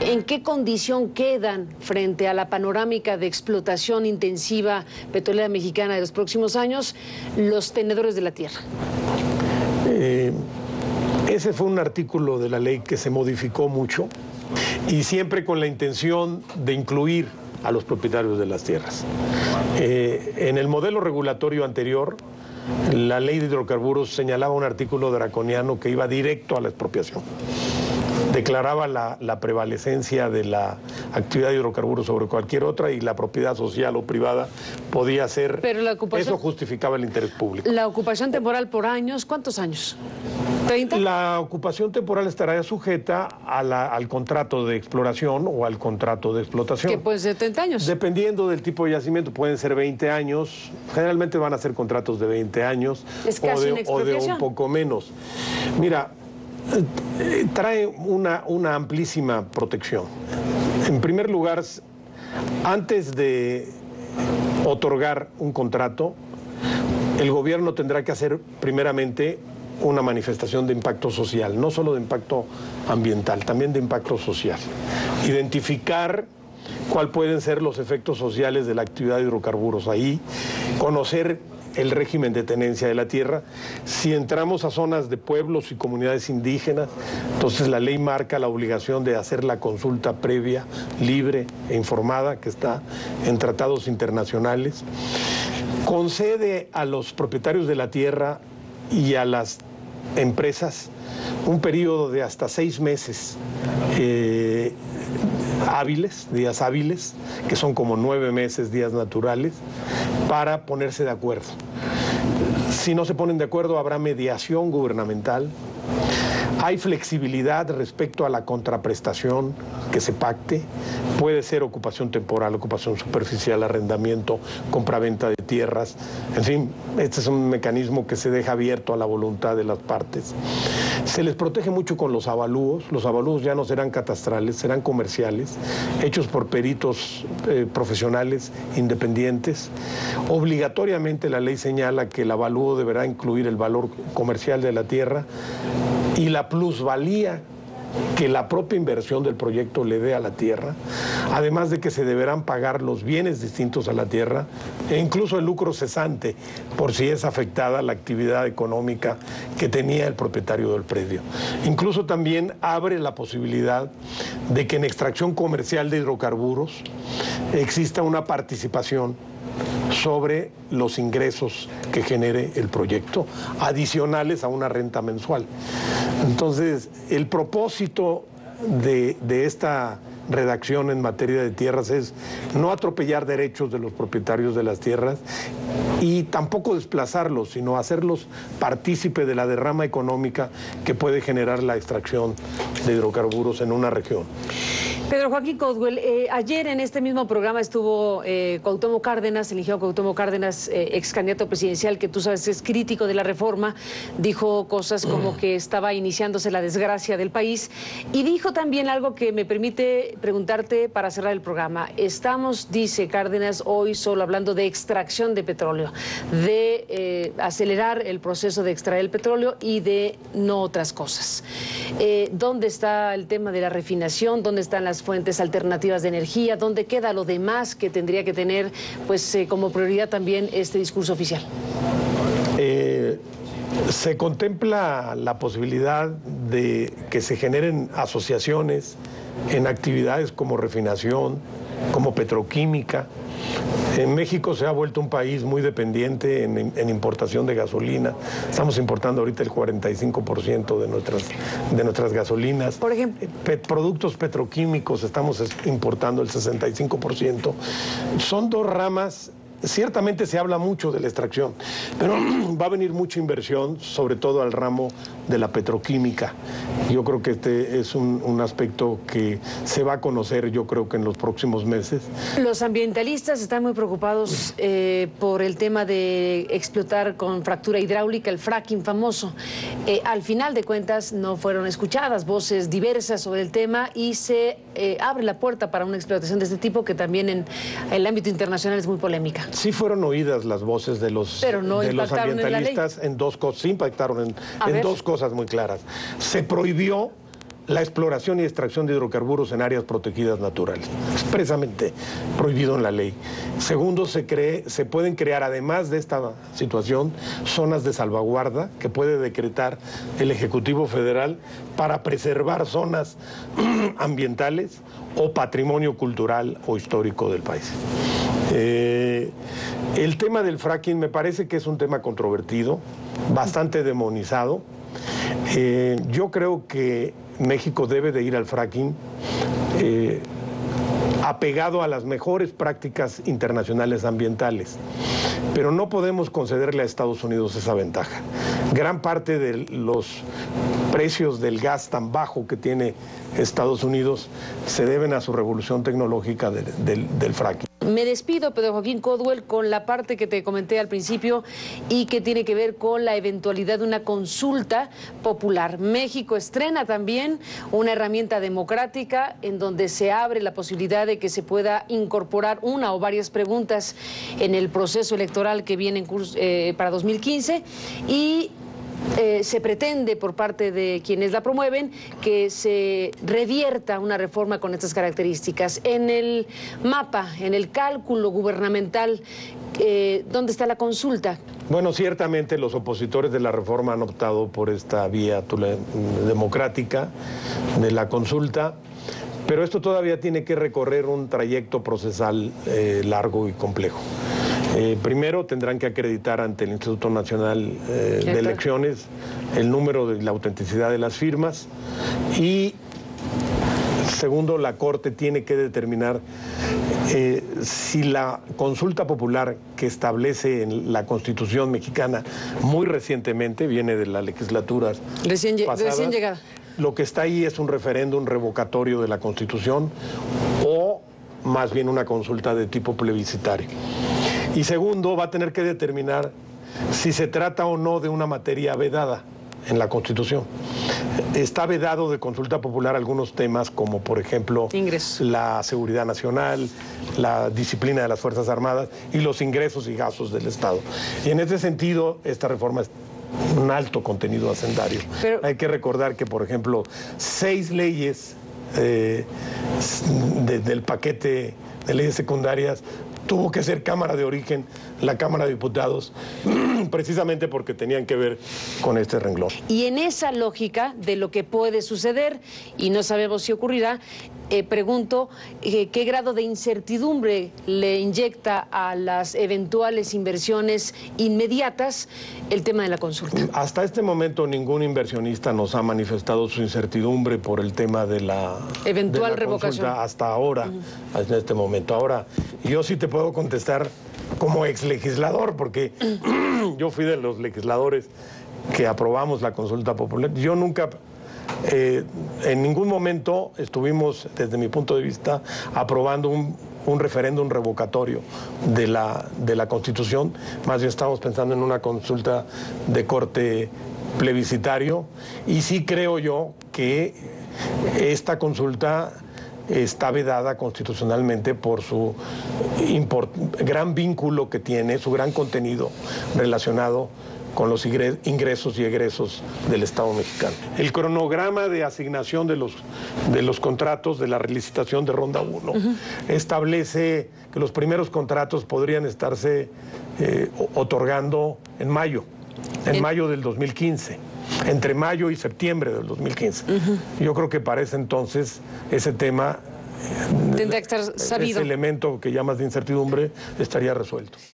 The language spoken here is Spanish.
¿En qué condición quedan frente a la panorámica de explotación intensiva petrolera mexicana de los próximos años los tenedores de la tierra? Ese fue un artículo de la ley que se modificó mucho y siempre con la intención de incluir a los propietarios de las tierras. En el modelo regulatorio anterior, la ley de hidrocarburos señalaba un artículo draconiano que iba directo a la expropiación. Declaraba la prevalecencia de la actividad de hidrocarburos sobre cualquier otra y la propiedad social o privada podía ser... Pero la ocupación, eso justificaba el interés público. La ocupación temporal por años, ¿cuántos años? ¿30? La ocupación temporal estará sujeta al contrato de exploración o al contrato de explotación. Que puede ser 30 años. Dependiendo del tipo de yacimiento, pueden ser 20 años. Generalmente van a ser contratos de 20 años es casi o de un poco menos. Mira, trae una amplísima protección. En primer lugar, antes de otorgar un contrato, el gobierno tendrá que hacer primeramente una manifestación de impacto social, no solo de impacto ambiental, también de impacto social. Identificar cuáles pueden ser los efectos sociales de la actividad de hidrocarburos ahí, conocer el régimen de tenencia de la tierra. Si entramos a zonas de pueblos y comunidades indígenas, entonces la ley marca la obligación de hacer la consulta previa, libre e informada, que está en tratados internacionales. Concede a los propietarios de la tierra y a las empresas un periodo de hasta 6 meses días hábiles, que son como 9 meses, días naturales, para ponerse de acuerdo. Si no se ponen de acuerdo, habrá mediación gubernamental. Hay flexibilidad respecto a la contraprestación que se pacte. Puede ser ocupación temporal, ocupación superficial, arrendamiento, compraventa de tierras. En fin, este es un mecanismo que se deja abierto a la voluntad de las partes. Se les protege mucho con los avalúos. Los avalúos ya no serán catastrales, serán comerciales, hechos por peritos profesionales independientes. Obligatoriamente la ley señala que el avalúo deberá incluir el valor comercial de la tierra y la plusvalía que la propia inversión del proyecto le dé a la tierra, además de que se deberán pagar los bienes distintos a la tierra e incluso el lucro cesante por si es afectada la actividad económica que tenía el propietario del predio. Incluso también abre la posibilidad de que en extracción comercial de hidrocarburos exista una participación sobre los ingresos que genere el proyecto, adicionales a una renta mensual. Entonces, el propósito de esta redacción en materia de tierras es no atropellar derechos de los propietarios de las tierras y tampoco desplazarlos, sino hacerlos partícipe de la derrama económica que puede generar la extracción de hidrocarburos en una región. Pedro Joaquín Caldwell, ayer en este mismo programa estuvo Cuauhtémoc Cárdenas, el ingeniero Cuauhtémoc Cárdenas, ex candidato presidencial, que tú sabes es crítico de la reforma, dijo cosas como que estaba iniciándose la desgracia del país y dijo también algo que me permite preguntarte para cerrar el programa. Estamos, dice Cárdenas, hoy solo hablando de extracción de petróleo, de acelerar el proceso de extraer el petróleo y de no otras cosas. ¿Dónde está el tema de la refinación? ¿Dónde están las fuentes alternativas de energía? ¿Dónde queda lo demás que tendría que tener como prioridad también este discurso oficial? Se contempla la posibilidad de que se generen asociaciones en actividades como refinación, como petroquímica. En México se ha vuelto un país muy dependiente en importación de gasolina. Estamos importando ahorita el 45% de nuestras gasolinas. Por ejemplo, productos petroquímicos estamos importando el 65%. Son dos ramas. Ciertamente se habla mucho de la extracción, pero va a venir mucha inversión, sobre todo al ramo de la petroquímica. Yo creo que este es un aspecto que se va a conocer, yo creo que en los próximos meses. Los ambientalistas están muy preocupados por el tema de explotar con fractura hidráulica, el fracking famoso. Al final de cuentas no fueron escuchadas voces diversas sobre el tema y se abre la puerta para una explotación de este tipo que también en el ámbito internacional es muy polémica. Sí fueron oídas las voces de los ambientalistas en dos cosas, sí impactaron en dos cosas muy claras. Se prohibió la exploración y extracción de hidrocarburos en áreas protegidas naturales, expresamente prohibido en la ley. Segundo, se pueden crear, además de esta situación, zonas de salvaguarda que puede decretar el Ejecutivo Federal para preservar zonas ambientales o patrimonio cultural o histórico del país. El tema del fracking me parece que es un tema controvertido, bastante demonizado. Yo creo que México debe de ir al fracking apegado a las mejores prácticas internacionales ambientales, pero no podemos concederle a Estados Unidos esa ventaja. Gran parte de los precios del gas tan bajo que tiene Estados Unidos se deben a su revolución tecnológica del fracking. Me despido, Pedro Joaquín Caldwell, con la parte que te comenté al principio y que tiene que ver con la eventualidad de una consulta popular. México estrena también una herramienta democrática en donde se abre la posibilidad de que se pueda incorporar una o varias preguntas en el proceso electoral que viene en curso, para 2015 y se pretende por parte de quienes la promueven que se revierta una reforma con estas características. En el mapa, en el cálculo gubernamental, ¿dónde está la consulta? Bueno, ciertamente los opositores de la reforma han optado por esta vía democrática de la consulta, pero esto todavía tiene que recorrer un trayecto procesal largo y complejo. Primero tendrán que acreditar ante el Instituto Nacional de Elecciones el número de la autenticidad de las firmas y segundo, la Corte tiene que determinar si la consulta popular que establece en la Constitución mexicana muy recientemente, viene de la legislatura recién pasada, llegada. Lo que está ahí es un referéndum revocatorio de la Constitución o más bien una consulta de tipo plebiscitario. Y segundo, va a tener que determinar si se trata o no de una materia vedada en la Constitución. Está vedado de consulta popular algunos temas como, por ejemplo, la seguridad nacional, la disciplina de las Fuerzas Armadas y los ingresos y gastos del Estado. Y en ese sentido, esta reforma es un alto contenido hacendario. Pero hay que recordar que, por ejemplo, 6 leyes del paquete de leyes secundarias tuvo que ser Cámara de origen, la Cámara de Diputados, precisamente porque tenían que ver con este renglón. Y en esa lógica de lo que puede suceder, y no sabemos si ocurrirá, pregunto, ¿qué grado de incertidumbre le inyecta a las eventuales inversiones inmediatas el tema de la consulta? Hasta este momento ningún inversionista nos ha manifestado su incertidumbre por el tema de la eventual revocación. Hasta ahora, en este momento. Ahora, yo sí te puedo contestar como exlegislador, porque yo fui de los legisladores que aprobamos la consulta popular. Yo nunca... en ningún momento estuvimos, desde mi punto de vista, aprobando un referéndum revocatorio de la Constitución. Más bien estamos pensando en una consulta de corte plebiscitario. Y sí creo yo que esta consulta está vedada constitucionalmente por su gran vínculo que tiene, su gran contenido relacionado con los ingresos y egresos del Estado mexicano. El cronograma de asignación de los contratos de la licitación de Ronda 1 establece que los primeros contratos podrían estarse otorgando en mayo del 2015, entre mayo y septiembre del 2015. Yo creo que para ese entonces ese tema, tendrá que estar sabido. Ese elemento que llamas de incertidumbre estaría resuelto.